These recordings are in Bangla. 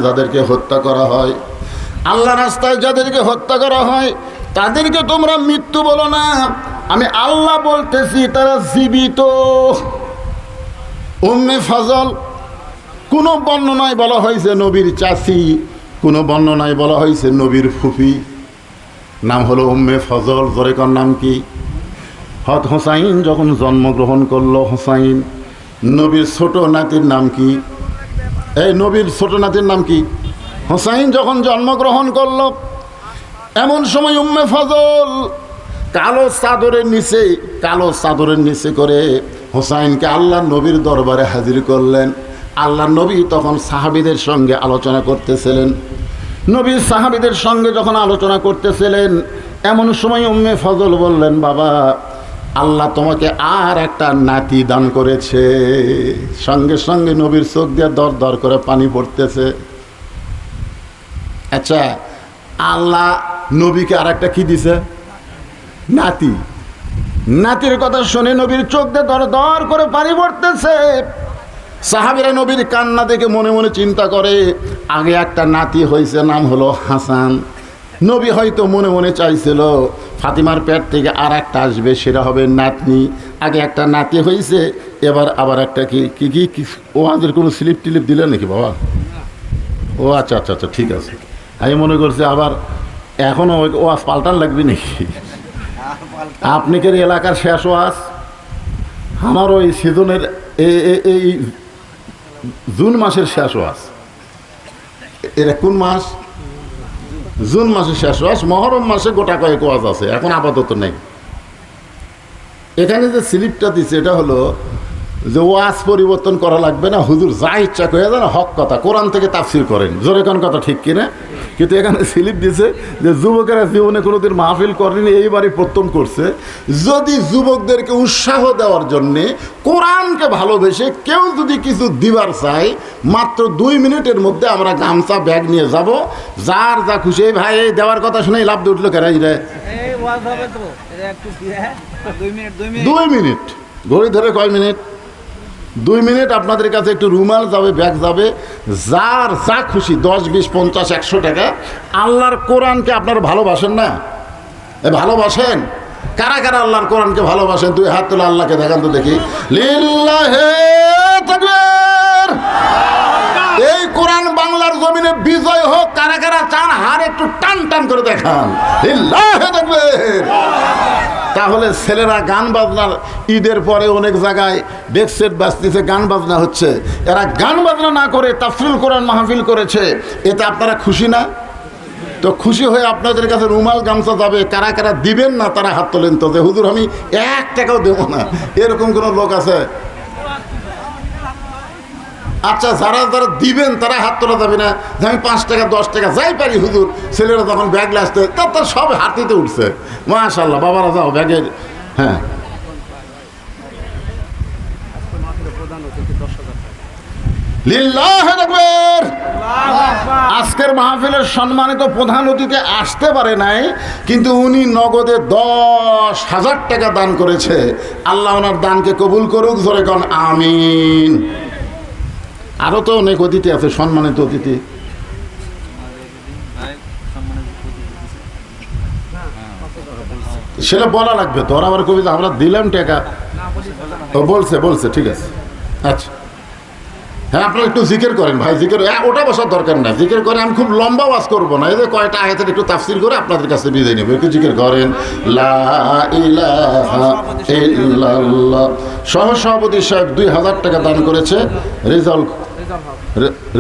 যাদেরকে হত্যা করা হয়, আল্লাহ রাস্তায় যাদেরকে হত্যা করা হয় তাদেরকে তোমরা মৃত্যু বলো না, আমি আল্লাহ বলতেছি তারা জীবিত। উম্মে ফজল কোনো বর্ণনায় বলা হয়েছে নবীর চাচি, কোনো বর্ণনায় বলা হয়েছে নবীর ফুফি, নাম হলো উম্মে ফজল। জোরেকর নাম কি? হযরত হোসাইন যখন জন্মগ্রহণ করলো, হোসাইন নবীর ছোট নাতির নাম কি? এই নবীর ছোট নাতির নাম কি? হোসাইন যখন জন্মগ্রহণ করলো, এমন সময় উম্মে ফজল কালো চাদরের নিচে করে হোসাইনকে আল্লাহ নবীর দরবারে হাজির করলেন। আল্লাহ নবী তখন সাহাবীদের সঙ্গে আলোচনা করতেছিলেন। নবী সাহাবীদের সঙ্গে যখন আলোচনা করতেছিলেন, এমন সময় উম্মে ফজল বললেন, বাবা আল্লাহ তোমাকে আর একটা নাতি দান করেছে। সঙ্গে সঙ্গে নবীর চোখ দিয়ে দর দর করে পানি পড়তেছে। আচ্ছা, আল্লাহ নবীকে আর একটা কি দিছে? নাতি। নাতির কথা শুনে নবীর চোখ দিয়ে দর দর করে পানি পড়তেছে। সাহাবীরা নবীর কান্না দেখে মনে মনে চিন্তা করে, আগে একটা নাতি হয়েছে, নাম হলো হাসান। নবী হয়তো মনে মনে চাইছিল ফাতিমার পেট থেকে আর একটা আসবে, সেটা হবে নাতনি। আগে একটা নাতি হয়েছে, এবার আবার একটা কি কি কি কি ও আজের কোনো স্লিপ টিলিপ দিলেন নাকি বাবা? ও আচ্ছা আচ্ছা আচ্ছা, ঠিক আছে। আমি মনে করছি আবার এখনও ওয়াজ পাল্টান লাগবে নাকি? আপনি কি এলাকার শেষ ওয়াজ? আমার ওই সিজনের এই জুন মাসের শেষ ওয়াজ। এরা কোন মাস? জুন মাসের শেষ ওয়াজ। মহরম মাসে গোটা কয়েক ওয়াজ আছে, এখন আপাতত নেই। এখানে যে স্লিপটা দিচ্ছে এটা হলো যে ওয়াজ পরিবর্তন করা লাগবে না, হুজুর যা ইচ্ছা করে দেন, হক কথা, কোরআন থেকে তাফসির করেন। জোরে কোন কথা ঠিক কিনা? কিন্তু এখানে স্লিপ দিছে যে যুবকেরা জীবনে কোনোদিন মাহফিল করেনি, এইবারই প্রথম করছে। যদি যুবকদেরকে উৎসাহ দেওয়ার জন্যে কোরআনকে ভালোবেসে কেউ যদি কিছু দিবার চায়, মাত্র 2 মিনিটের মধ্যে আমরা গামছা ব্যাগ নিয়ে যাব, যার যা খুশি। এই ভাই এই দেওয়ার কথা শুনে লাভ দিয়ে উঠলো কেন? 2 মিনিট ঘড়ি ধরে কয় মিনিট? 2 মিনিট। আপনাদের কাছে একটু রুমাল যাবে, ব্যাগ যাবে, যার যা খুশি 10, 20, 50, 100 টাকা। আল্লাহর কোরআনকে আপনারা ভালোবাসেন না? ভালোবাসেন? কারা কারা আল্লাহর কোরআনকে ভালোবাসেন? 2 হাত তুলে আল্লাহকে দেখান তো দেখি। লিল্লাহে তাকবীর। এই কোরআন বাংলার জমিনে বিজয় হোক। কারা কারা চান? হার একটু টান টান করে দেখান। লিল্লাহে তাকবীর। তাহলে ছেলেরা গান বাজনার, ঈদের পরে অনেক জায়গায় ডেক সেট বাজতেছে, গান বাজনা হচ্ছে, এরা গান বাজনা না করে তাফসীরুল কোরআন মাহফিল করেছে, এতে আপনারা খুশি না? তো খুশি হয়ে আপনাদের কাছে রুমাল গামছা যাবে, কারা কারা দিবেন না তারা হাত তোলেন তো, যে হুজুর আমি 1 টাকাও দেবো না, এরকম কোনো লোক আছে? আচ্ছা, যারা যারা দিবেন তারা হাত তোলা যাবে না যে আমি 5 টাকা 10 টাকা যাই পারি হুজুর। ছেলেরা যখন ব্যাগ আসতে তার সব হাতিতে উঠছে। মাশাআল্লাহ, বাবারা যাও ব্যাগের। হ্যাঁ, লিল্লাহি তাকবীর। আজকের মাহফিলের সম্মানিত প্রধান অতিথি আসতে পারে নাই, কিন্তু উনি নগদে 10,000 টাকা দান করেছে। আল্লাহ ওনার দানকে কবুল করুক। জোরে কোন আমিন। আরও তো অনেক অতিথি আছে, সম্মানিত অতিথি। সেটা বলা লাগবে তো, ওরা আবার কবিতা আমরা দিলাম টাকা। ও বলছে ঠিক আছে। আচ্ছা, হ্যাঁ, আপনারা একটু জিকির করেন ভাই। জিকির ওটা বসার দরকার না, জিকির করে আমি খুব লম্বা ওয়াজ করবো না। এই যে কয়টা আয়াতের একটু তাফসীর করে আপনাদের কাছে বিদায় নেব। একটু জিকির করেন। লা ইলাহা ইল্লাল্লাহ। সহসভাপতি সাহেব 2000 টাকা দান করেছে,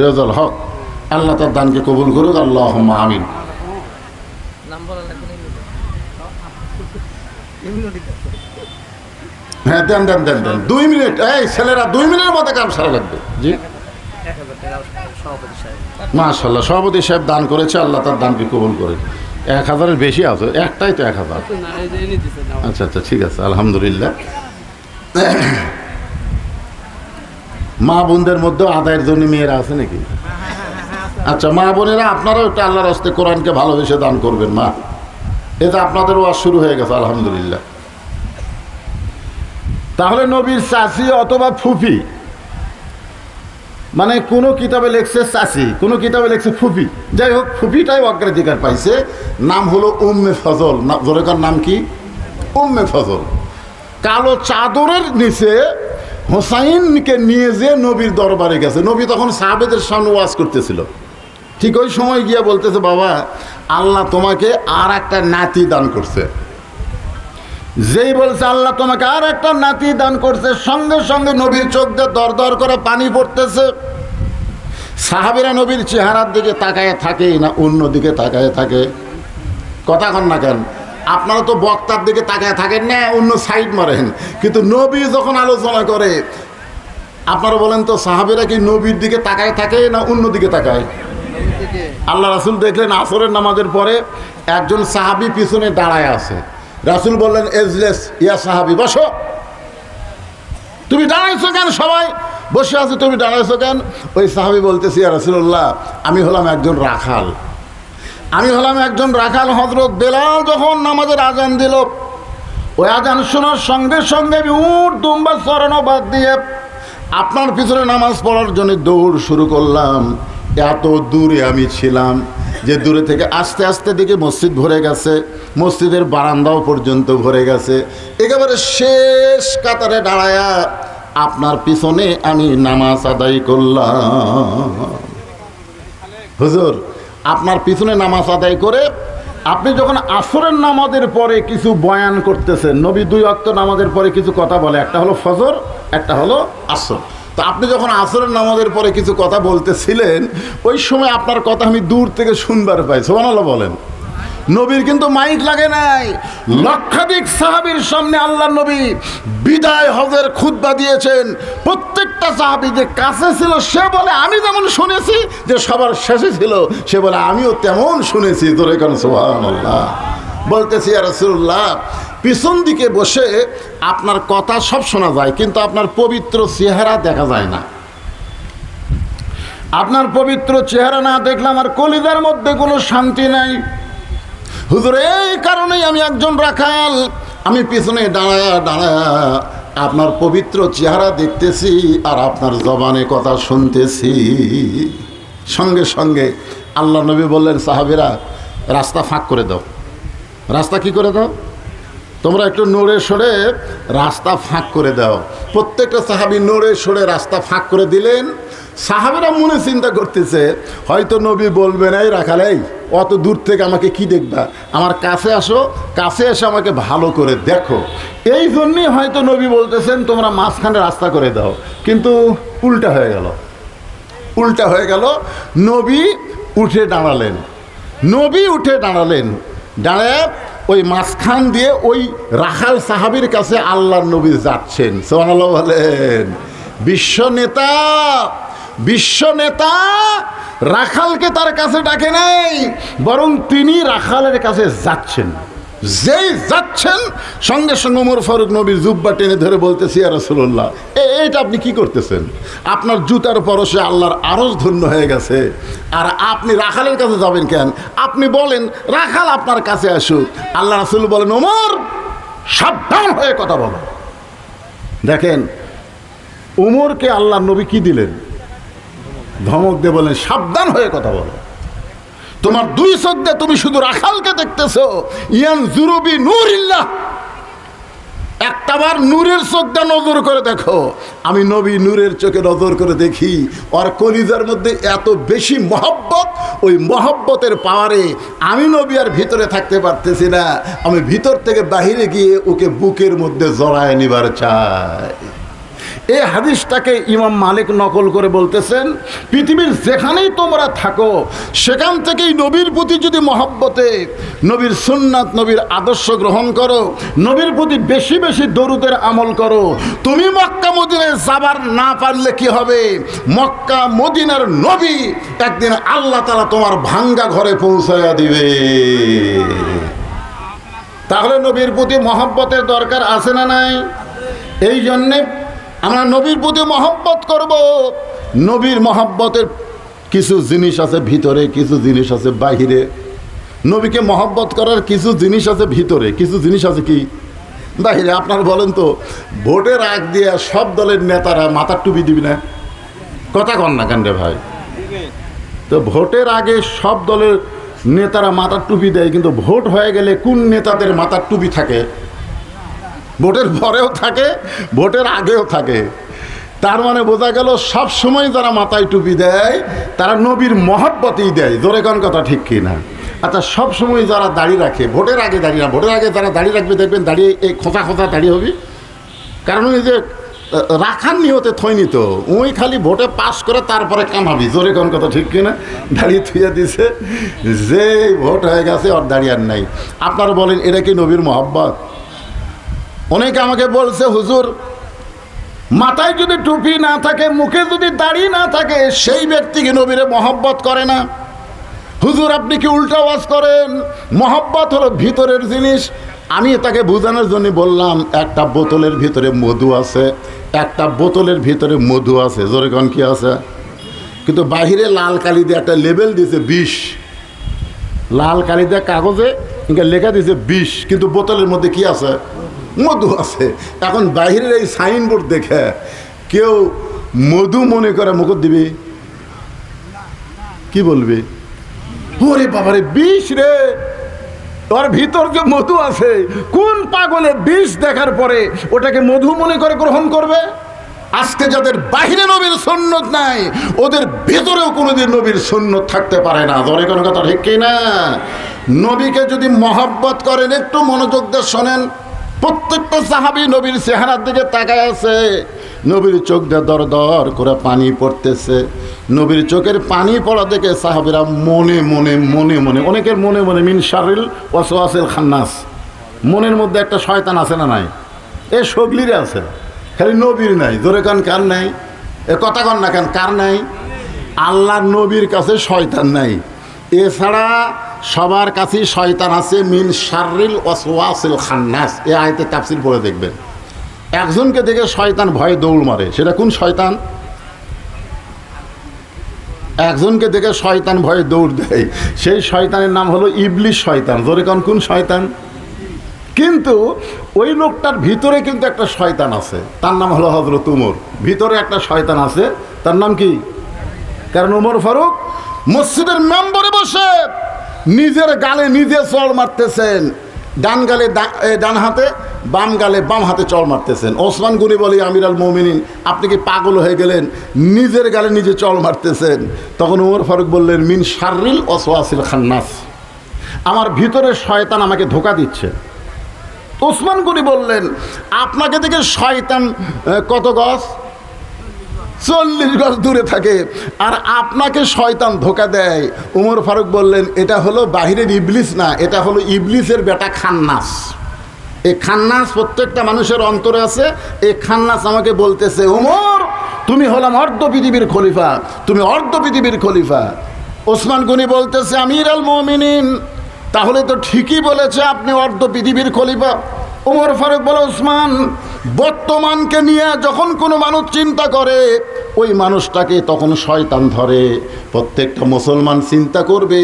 রেজাল হক। আল্লাহ তার দানকে কবুল করুক। আল্লাহুম্মা আমিন। হ্যাঁ, দেন 2 মিনিট। এই ছেলেরা 2 মিনিটের মধ্যে কাম সারা লাগবে। জি, মাশাআল্লাহ, সভাপতি সাহেব দান করেছে, আল্লাহ তার দানকে কবুল করে। 1000-এর বেশি আছে, একটাই তো 1000। আচ্ছা আচ্ছা, ঠিক আছে, আলহামদুলিল্লাহ। মা বোনদের মধ্যে আদায়ের জন্য মেয়েরা আছে নাকি? আচ্ছা, মা বোনেরা আপনারাও একটা আল্লাহর হস্তে কোরআনকে ভালোবেসে দান করবেন। মা, এটা আপনাদের ওয়াজ শুরু হয়ে গেছে, আলহামদুলিল্লাহ। তাহলে নবীর চাচি অথবা ফুফি মানে কোনো কিতাবে লেখছে চাচি, কোনো কিতাবে লেখছে ফুফি, যাই হোক ফুফিটাই অগ্রাধিকার পাইছে। নাম হলো উম্মে ফজল। জোরেকার নাম কি? উম্মে ফজল। কালো চাদরের নিচে হোসাইনকে নিয়ে যে নবীর দরবারে গেছে। নবী তখন সাহাবেদের সামনে ওয়াজ করতেছিল। ঠিক ওই সময় গিয়া বলতেছে, বাবা আল্লাহ তোমাকে আর একটা নাতি দান করছে। যেই বলছে আল্লাহ তোমাকে আর একটা নাতি দান করছে, সঙ্গে সঙ্গে নবীর চোখ দিয়ে দর দর করে পানি পড়তেছে। সাহাবীরা নবীর চেহারার দিকে তাকায় থাকে না অন্য দিকে তাকায় থাকে? কথা কন না কেন? আপনারা তো বক্তার দিকে তাকায় থাকেন না, অন্য সাইড মারেন। কিন্তু নবী যখন আলোচনা করে, আপনারা বলেন তো সাহাবীরা কি নবীর দিকে তাকায় থাকে না অন্য দিকে তাকায়? আল্লাহ রাসূল দেখলেন আসরের নামাজের পরে একজন সাহাবী পিছনে দাঁড়ায় আছে। রাসূল বললেন, এজলেস ইয়া সাহাবী, বসো। তুমি দাঁড়াইছো কেন? সবাই বসে আছে, তুমি দাঁড়াইছো কেন? ওই সাহাবী বলতেছি, ইয়া রাসূলুল্লাহ, আমি হলাম একজন রাখাল। হযরত বেলাল যখন নামাজের আজান দিল, ওই আজান শোনার সঙ্গে সঙ্গে আমি উট দুম্বা চড়ানো বাদ দিয়ে আপনার পিছনে নামাজ পড়ার জন্য দৌড় শুরু করলাম। এত দূরে আমি ছিলাম যে দূরে থেকে আস্তে আস্তে দেখে মসজিদ ভরে গেছে, মসজিদের বারান্দাও পর্যন্ত ভরে গেছে। একেবারে শেষ কাতারে দাঁড়ায়া আপনার পিছনে আমি নামাজ আদায় করলাম। হুজুর, আপনার পিছনে নামাজ আদায় করে আপনি যখন আসরের নামাজের পরে কিছু বয়ান করতেছেন, নবী 2 ওয়াক্ত নামাজের পরে কিছু কথা বলে, একটা হলো ফজর, একটা হলো আসর। তো আপনি যখন আসরের নামাজের পরে কিছু কথা বলতেছিলেন, ওই সময় আপনার কথা আমি দূর থেকে শুনবার পাই। সুবহানাল্লাহ বলেন। নবীর কিন্তু মাইক লাগে নাই। লক্ষাধিক সাহাবীর সামনে আল্লাহ নবী বিদায় হজের খুতবা দিয়েছেন। প্রত্যেকটা সাহাবী যে কাছে ছিল সে বলে আমি যেমন শুনেছি, যে সবার শেষে ছিল সে বলে আমিও তেমন শুনেছি। তোরে কেন? সুবহানাল্লাহ। বলতেছি, ইয়া রাসূলুল্লাহ, পিছন দিকে বসে আপনার কথা সব শোনা যায়, কিন্তু আপনার পবিত্র চেহারা দেখা যায় না। আপনার পবিত্র চেহারা না দেখলে আমার কলিজার মধ্যে কোনো শান্তি নাই। হুজুর, এই কারণেই আমি একজন রাখাল, আমি পিছনে দাঁড়ায়া আপনার পবিত্র চেহারা দেখতেছি আর আপনার জবানে কথা শুনতেছি। সঙ্গে সঙ্গে আল্লাহ নবী বললেন, সাহাবীরা রাস্তা ফাঁক করে দাও। রাস্তা কি করে দাও? তোমরা একটু নড়ে সরে রাস্তা ফাঁক করে দাও। প্রত্যেকটা সাহাবী নড়ে সরে রাস্তা ফাঁক করে দিলেন। সাহাবীরা মনে চিন্তা করতেছে, হয়তো নবী বলবেন, এই রাখালেই অত দূর থেকে আমাকে কি দেখবা, আমার কাছে আসো, কাছে এসে আমাকে ভালো করে দেখো। এই জন্যই হয়তো নবী বলতেছেন তোমরা মাঝখানে রাস্তা করে দাও। কিন্তু উল্টা হয়ে গেল। নবী উঠে দাঁড়ালেন। দাঁড়ায় ওই মাঝখান দিয়ে ওই রাখাল সাহাবীর কাছে আল্লাহর নবী যাচ্ছেন। সুবহানাল্লাহ বলেন। বিশ্ব নেতা রাখালকে তার কাছে ডাকে নাই, বরং তিনি রাখালের কাছে যাচ্ছেন। যেই যাচ্ছেন সঙ্গে সঙ্গে ওমর ফারুক নবীর জুব্বা টেনে ধরে বলতেছি, ইয়া রাসূলুল্লাহ, এইটা আপনি কি করতেছেন? আপনার জুতার পরশে আল্লাহর আরশ ধন্য হয়ে গেছে, আর আপনি রাখালের কাছে যাবেন কেন? আপনি বলেন রাখাল আপনার কাছে আসুক। আল্লাহ রাসূল বলেন, ওমর সাবধান হয়ে কথা বলো। দেখেন ওমরকে আল্লাহ নবী কি দিলেন? ধমক দিয়ে বলেন, সাবধান হয়ে কথা বলো। তোমার 2 চোখ দিয়ে তুমি শুধু রাখালকে দেখতেছো। ইয়ানজুরু বি নূরিল্লাহ, একটাবার নূরের চোখ দিয়ে নজর করে দেখো। আমি নবী নূরের চোখে নজর করে দেখি, ওর কলিজার মধ্যে এত বেশি মহব্বত, ওই মহব্বতের পাওয়ারে আমি নবী আর ভিতরে থাকতে পারতেছি না। আমি ভিতর থেকে বাহিরে গিয়ে ওকে বুকের মধ্যে জড়ায় নিবার চাই। এই হাদিসটাকে ইমাম মালিক নকল করে বলতেছেন, পৃথিবীর যেখানেই তোমরা থাকো সেখান থেকেই নবীর প্রতি যদি মহব্বতে নবীর সুন্নাত, নবীর আদর্শ গ্রহণ করো, নবীর প্রতি বেশি বেশি দরুদের আমল করো, তুমি মক্কা মদিনায় যাবার না পারলে কি হবে? মক্কা মদিনার নবী একদিন আল্লাহ তাআলা তোমার ভাঙ্গা ঘরে পৌঁছায়া দিবে। তাহলে নবীর প্রতি মহব্বতের দরকার আছে না নাই? এই জন্যে আমরা নবীর প্রতি মহব্বত করব। নবীর মহব্বতের কিছু জিনিস আছে ভিতরে, কিছু জিনিস আছে বাহিরে। নবীকে মহব্বত করার কিছু জিনিস আছে ভিতরে, কিছু জিনিস আছে কি বাহিরে। আপনারা বলেন তো, ভোটের আগ দিয়ে সব দলের নেতারা মাথার টুপি দিবি না? কথা কন না কেন রে ভাই? তো ভোটের আগে সব দলের নেতারা মাথার টুপি দেয়, কিন্তু ভোট হয়ে গেলে কোন নেতাদের মাথার টুপি থাকে? ভোটের পরেও থাকে, ভোটের আগেও থাকে। তার মানে বোঝা গেল সব সময় যারা মাথায় টুপি দেয় তারা নবীর মহব্বতেই দেয়। জোরে কোন কথা ঠিক কি না? আচ্ছা, সব সময় যারা দাড়ি রাখে, ভোটের আগে দাড়ি না, ভোটের আগে যারা দাড়ি রাখবে দেখবেন দাড়ি এই খোঁচা খোঁচা দাড়ি হবে, কারণ ওই যে রাখার নিয়তে থইনি তো, ওই খালি ভোটে পাস করে তারপরে কামাবি। জোরে কোন কথা ঠিক কিনা? দাঁড়িয়ে থুয়ে দিছে, যে ভোট হয়ে গেছে ওর দাঁড়িয়ে আর নাই। আপনারা বলেন এটা কি নবীর মহব্বত? অনেকে আমাকে বলছে, হুজুর মাথায় যদি টুপি না থাকে, মুখে যদি দাড়ি না থাকে, সেই ব্যক্তিকে নবীরে মহব্বত করে না। হুজুর আপনি কি উল্টা ওয়াজ করেন? মহব্বত হলো ভিতরের জিনিস। আমি তাকে বোঝানোর জন্য বললাম, একটা বোতলের ভিতরে মধু আছে, একটা বোতলের ভিতরে মধু আছে। জোরে কোন কি আছে? কিন্তু বাহিরে লাল কালি দিয়ে একটা লেবেল দিয়েছে 20, লাল কালি দিয়ে কাগজে ইনকা লেখা দিয়েছে 20, কিন্তু বোতলের মধ্যে কি আছে? মধু আছে। এখন বাহিরের এই সাইনবোর্ড দেখে কেউ মধু মনে করে মুখত দিবি, কি বলবি? ওরে বাবারে 20 রে, ওর ভিতর যে মধু আছে, কোন পাগলে 20 দেখার পরে ওটাকে মধু মনে করে গ্রহণ করবে? আজকে যাদের বাহিরে নবীর সুন্নত নাই, ওদের ভেতরেও কোনোদিন নবীর সুন্নত থাকতে পারে না। ধরে কোনো কথা ঠিক কি না? নবীকে যদি মহব্বত করেন, একটু মনোযোগ দিয়ে শোনেন। প্রত্যেকটা সাহাবী নবীর চেহারার দিকে তাকায় আছে, নবীর চোখ দিয়ে দর দর করে পানি পড়তেছে। নবীর চোখের পানি পড়া দেখে সাহাবীরা মনে মনে মনে মনে, অনেকের মনে মনে মিন শারিল ওয়াসওয়াসিল খান্নাস, মনের মধ্যে একটা শয়তান আছে না নাই? এ সগলিরে আছে, খালি নবীর নাই। জোরে কান কার নাই? এ কথা কন না কেন, কার নাই? আল্লাহর নবীর কাছে শয়তান নাই, এছাড়া সবার কাছেই শয়তান আছে। মিন শারিল ওয়াসওয়াসিল খান্নাস, এ আয়াতে তাফসীর পড়ে দেখবেন। একজনকে দেখে শয়তান ভয়ে দৌড় মারে, সেটা কোন শয়তান? একজনকে দেখে শয়তান ভয়ে দৌড় দেয়, সেই শয়তানের নাম হলো ইবলিস শয়তান। জোরে কোন শয়তান? কিন্তু ওই লোকটার ভিতরে কিন্তু একটা শয়তান আছে, তার নাম হলো হযরত উমর। ভিতরে একটা শয়তান আছে, তার নাম কি? কারণ উমর ফারুক মসজিদের মেম্বরে বসে নিজের গালে নিজে চড় মারতেছেন, ডান গালে ডান হাতে, বাম গালে বাম হাতে চড় মারতেছেন। ওসমান গনি বলে, আমিরুল মুমিনিন আপনি কি পাগল হয়ে গেলেন? নিজের গালে নিজে চড় মারতেছেন। তখন উমর ফারুক বললেন, মিন শারিল ওয়াসওয়াসিল খান্নাস, আমার ভিতরে শয়তান আমাকে ধোঁকা দিচ্ছে। ওসমান গনি বললেন, আপনাকে থেকে শয়তান কত গজ? 40 গজ দূরে থাকে, আর আপনাকে শয়তান ধোঁকা দেয়। উমর ফারুক বললেন, এটা হলো বাহিরের ইবলিস না, এটা হলো ইবলিসের বেটা খান্নাস। এই খান্নাস প্রত্যেকটা মানুষের অন্তরে আছে। এই খান্নাস আমাকে বলতেছে, উমর তুমি হলাম অর্ধ পৃথিবীর খলিফা, তুমি অর্ধ পৃথিবীর খলিফা। ওসমান গনি বলতেছে, আমিরুল মুমিনিন তাহলে তো ঠিকই বলেছে, আপনি অর্ধ পৃথিবীর খলিফা। ওমর ফারুক বলে, ওসমান বর্তমানকে নিয়ে যখন কোনো মানুষ চিন্তা করে, ওই মানুষটাকে তখন শয়তান ধরে। প্রত্যেকটা মুসলমান চিন্তা করবে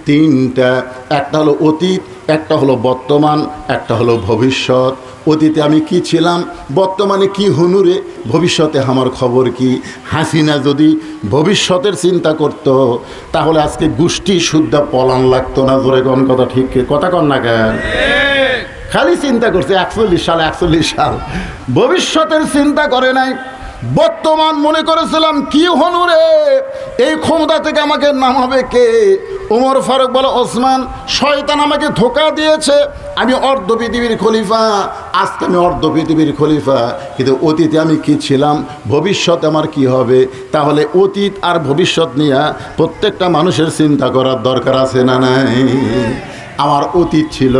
তিনটা, একটা হলো অতীত, একটা হলো বর্তমান, একটা হলো ভবিষ্যৎ। অতীতে আমি কি ছিলাম, বর্তমানে কি হুনুরে, ভবিষ্যতে আমার খবর কি। হাসিনা যদি ভবিষ্যতের চিন্তা করত, তাহলে আজকে গোষ্ঠী শুদ্ধা পলান লাগতো না। জোরে কোন কথা ঠিক, কথা কন না কেন? খালি চিন্তা করছে 41 সাল 41 সাল, ভবিষ্যতের চিন্তা করে নাই। বর্তমান মনে করেছিলাম কি হনুরে, এই ক্ষমতা থেকে আমাকে নামাবে কে? ওমর ফারুক বলে, ওসমান শয়তান আমাকে ধোঁকা দিয়েছে, আমি অর্ধ পৃথিবীর খলিফা, আজকে আমি অর্ধ পৃথিবীর খলিফা, কিন্তু অতীতে আমি কি ছিলাম, ভবিষ্যৎ আমার কি হবে। তাহলে অতীত আর ভবিষ্যৎ নিয়ে প্রত্যেকটা মানুষের চিন্তা করার দরকার আছে না নাই? আমার অতীত ছিল,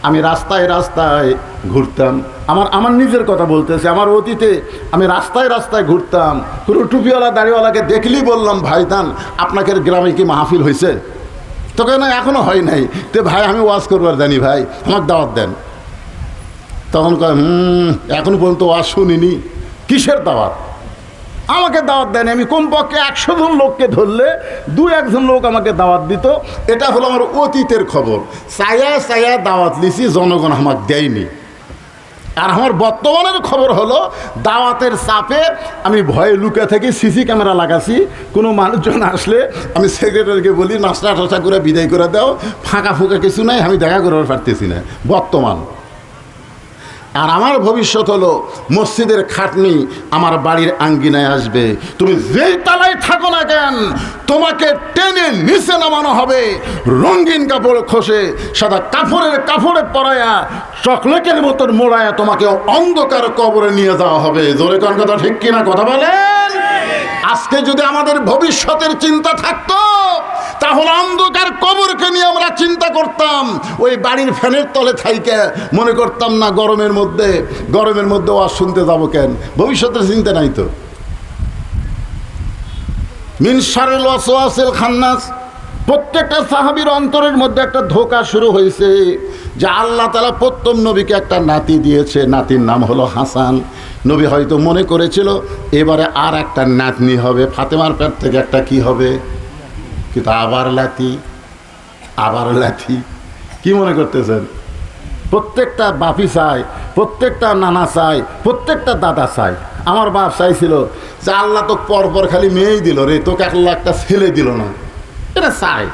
আমি রাস্তায় রাস্তায় ঘুরতাম, আমার নিজের কথা বলতেছে, আমার অতীতে আমি রাস্তায় রাস্তায় ঘুরতাম, পুরো টুপিওয়ালা দাড়িওয়ালাকে দেখলেই বললাম, ভাইজান আপনাদের গ্রামে কি মাহফিল হয়েছে? তোকে না এখনও হয় নাই, তো ভাই আমি ওয়াজ করবার জানি, ভাই আমার দাওয়াত দেন। তখন কয়, এখনো পর্যন্ত ওয়াজ শুনিনি। কিসের দাওয়াত? আমাকে দাওয়াত দেয়নি। আমি কমপক্ষে 100 জন লোককে ধরলে 2-1 জন লোক আমাকে দাওয়াত দিত। এটা হলো আমার অতীতের খবর। চায়া চায়া দাওয়াত লিছি, জনগণ আমাকে দেয়নি। আর আমার বর্তমানের খবর হলো দাওয়াতের চাপে আমি ভয়ে লুকা থেকে সিসি ক্যামেরা লাগাছি, কোনো মানুষজন আসলে আমি সেক্রেটারিকে বলি নাস্তা টাস্তা করে বিদায় করে দাও, ফাঁকা ফুঁকা কিছু নাই, আমি দেখা করতে পারতেছি না বর্তমান। আর আমার ভবিষ্যৎ হলো মসজিদের খাটনি আমার বাড়ির আঙ্গিনায় আসবে। তুমি যেই তালায় থাকো না কেন, তোমাকে টেনে নিচে নামানো হবে, রঙিন কাপড় খসে সাদা কাপড়ে পরায়া চকলেটের মতন মোড়ায়া তোমাকে অন্ধকার কবরে নিয়ে যাওয়া হবে। জোরে কোন কথা ঠিক কিনা কথা বলেন? আজকে যদি আমাদের ভবিষ্যতের চিন্তা থাকতো তাহলে অন্ধকার কবরকে নিয়ে আমরা চিন্তা করতাম। ওই বাড়ির ফ্যানের তলে থাইকে মনে করতাম না গরমের মধ্যে ওয়াজ শুনতে যাবো কেন, ভবিষ্যতের চিন্তা নাই তো। মিন শারিল ওয়াসওয়াসিল খান্নাস, প্রত্যেকটা সাহাবীর অন্তরের মধ্যে একটা ধোঁকা শুরু হয়েছে যে আল্লাহ তাআলা প্রথম নবীকে একটা নাতি দিয়েছে, নাতির নাম হলো হাসান। নবী হয়তো মনে করেছিল এবারে আর একটা নাতনি হবে, ফাতেমার পেট থেকে একটা কি হবে, কিন্তু আবার লাথি। কি মনে করতেছেন? প্রত্যেকটা বাপি চাই, প্রত্যেকটা নানা চাই, প্রত্যেকটা দাদা চাই। আমার বাপ চাইছিল যে আল্লাহ তো পরপর খালি মেয়েই দিল রে, তোকে আল্লাহ একটা ছেলে দিল না, এটা চাই।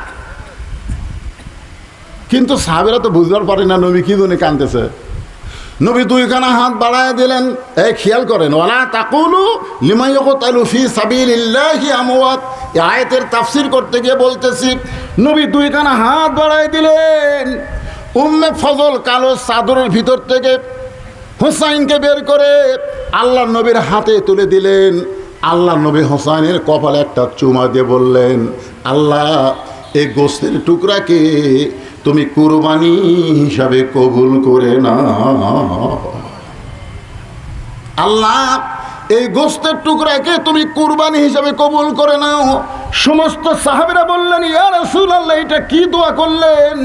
কিন্তু সাহাবীরা তো বুঝবার পারে না নবী কি জন্য কাঁদতেছে। নবী দুইখানা হাত বাড়ায় দিলেন। এই খেয়াল করেন, ওয়ালা তাকুলু লিমা ইউকতালু ফি সাবিলিল্লাহি আমওয়াত, এই আয়াতের তাফসীর করতে গিয়ে বলতেছি নবী দুইখানা হাত বাড়ায় দিলেন। উম্মে ফজল কালো চাদরের ভিতর থেকে হুসাইনকে বের করে আল্লাহ নবীর হাতে তুলে দিলেন। আল্লাহ নবী হুসাইনের কপালে একটা চুমা দিয়ে বললেন, আল্লাহ এই গোশতের টুকরাকে তুমি কুরবানি হিসাবে কবুল করে নাও। আল্লাহ এই গোশতের টুকরাকে তুমি কুরবানি হিসাবে কবুল করে নাও। সমস্ত সাহাবীরা বললেন, ইয়া রাসূলুল্লাহ, এটা কি দোয়া করলেন,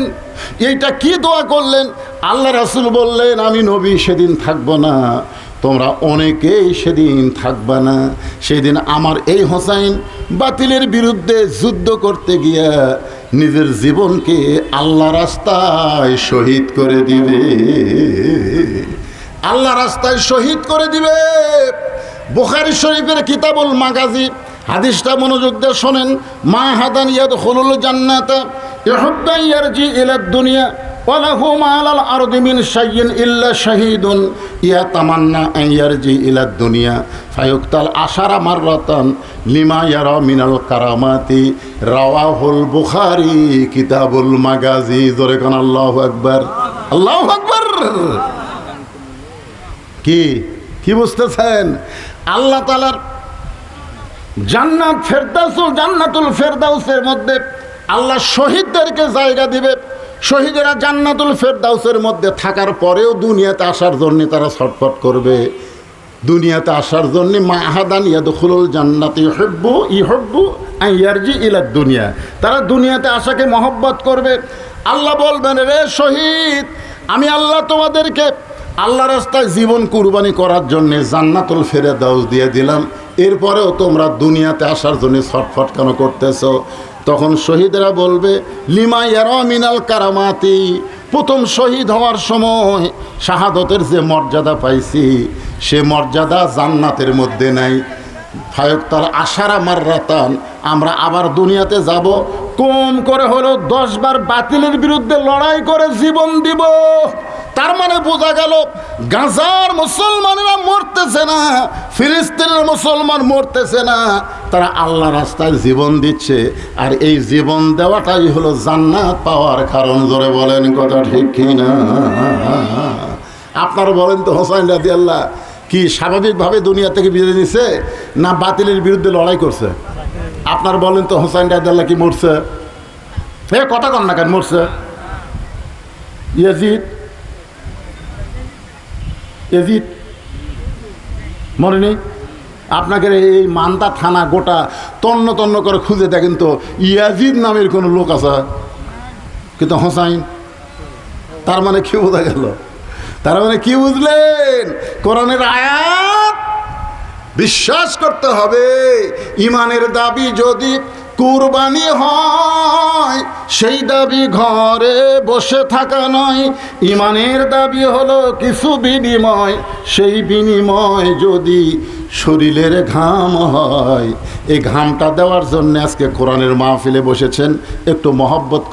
এইটা কি দোয়া করলেন? আল্লাহ রাসূল বললেন, আমি নবী সেদিন থাকবো না, তোমরা অনেকেই সেদিন থাকবা না। সেদিন আমার এই হোসাইন বাতিলের বিরুদ্ধে যুদ্ধ করতে গিয়া নিজের জীবনকে আল্লাহ রাস্তায় শহীদ করে দিবে, আল্লাহ রাস্তায় শহীদ করে দিবে। বুখারী শরীফের কিতাবুল মাগাজি হাদিসটা মনোযোগ দিয়ে শোনেন। মা হাদান ইয়াদখুলুল জান্নাতা ইউহিব্বু ইয়ারজি ইলাদ দুনিয়া ওয়ালাহু মা'আল আরদি মিন শাইইন ইল্লা শাহীদুন ইয়াতামান্না আন ইয়ারজি ইলাদ দুনিয়া ফায়ুকতাল আশারা মাররাতান লিমা ইয়ারা মিনাল কারামাতি। রাওয়াহুল বুখারী কিতাবুল মাগাজি। জোরে কোন আল্লাহু আকবার, আল্লাহু আকবার। কি বুঝতেছেন? আল্লাহ তাআলার জান্নাতুল ফেরদাউসের মধ্যে আল্লাহ শহীদদেরকে জায়গা দিবে। শহীদেরা জান্নাতুল ফেরদাউসের মধ্যে থাকার পরেও দুনিয়াতে আসার জন্য তারা ছটফট করবে। দুনিয়াতে আসার জন্য মাহাদান ইয়াদখুলুল জান্নাতি ইউহিব্বু আন ইয়ারজি ইলাদ দুনিয়া, তারা দুনিয়াতে আসাকে মহব্বত করবে। আল্লাহ বলবেন, রে শহীদ, আমি আল্লাহ তোমাদেরকে আল্লাহ রাস্তায় জীবন কুরবানি করার জন্যে জান্নাতুল ফেরদাউস দিয়ে দিলাম, এরপরেও তোমরা দুনিয়াতে আসার জন্য ছটফট কেন করতেছো? তখন শহীদেরা বলবে, লিমা ইয়ারা মিনাল কারামাতি, প্রথম শহীদ হওয়ার সময় শাহাদতের যে মর্যাদা পাইছি সে মর্যাদা জান্নাতের মধ্যে নাই। ফায়ুকতাল আশারা মাররাতান, আমরা আবার দুনিয়াতে যাব, কম করে হলো 10 বার বাতিলের বিরুদ্ধে লড়াই করে জীবন দিব। তার মানে বোঝা গেল গাজার মুসলমানেরা মরতেছে না, ফিলিস্তিনের মুসলমান মরতেছে না, তারা আল্লাহ রাস্তায় জীবন দিচ্ছে। আর এই জীবন দেওয়াটাই হলো জান্নাত পাওয়ার কারণ। জোরে বলেন কথা ঠিক কিনা? আপনারা বলেন তো, হোসাইন রাদিয়াল্লাহ কি স্বাভাবিকভাবে দুনিয়া থেকে বিদায় নিছে না বাতিলের বিরুদ্ধে লড়াই করছে? আপনার বলেন তো, হোসাইন রাদিয়াল্লাহ কি মরছে? কথা কন না কেন, মরছে? ইয়াজিদ মরেনি? আপনাকে এই মান্দা থানা গোটা তন্ন করে খুঁজে দেখেন তো ইয়াজিদ নামের কোনো লোক আছে? কিন্তু হোসাইন, তার মানে কি বোঝা গেল? তার মানে কি বুঝলেন? কোরআনের আয়াত বিশ্বাস করতে হবে। ইমানের দাবি যদি কুরবানি হয়, সেই দাবি ঘরে বসে থাকা নয়, ইমানের দাবি হলো কিছু বিনিময়, সেই বিনিময় যদি শরীরের ঘাম হয়। এই ঘামটা দেওয়ার জন্য আজকে কোরআনের মাহফিলে বসেছেন, একটু মহব্বত করে